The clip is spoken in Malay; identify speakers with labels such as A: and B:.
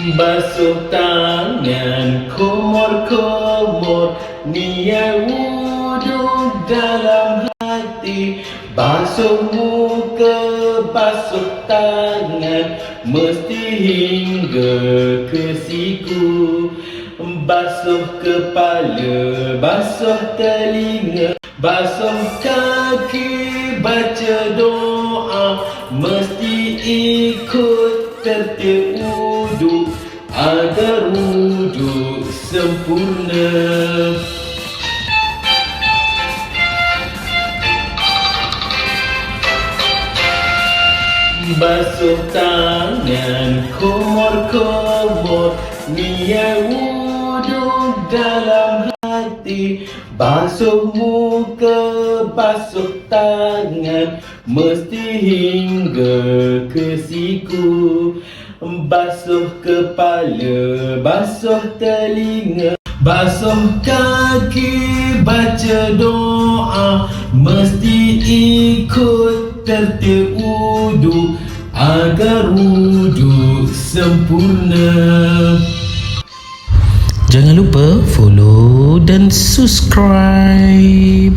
A: Basuh tangan, kumur-kumur, niat wudhu dalam hati. Basuh muka, basuh tangan, mesti hingga ke siku. Basuh kepala, basuh telinga, basuh kaki, baca doa, mesti ikut tertib wudhu agar wudhu sempurna. Basuh tangan, kumur-kumur, niat wudhu dalam hati. Basuh muka, basuh tangan, mesti hingga ke siku. Basuh kepala, basuh telinga, basuh kaki, baca doa, mesti ikut tertib wudhu agar wudhu sempurna.
B: Jangan lupa follow dan subscribe.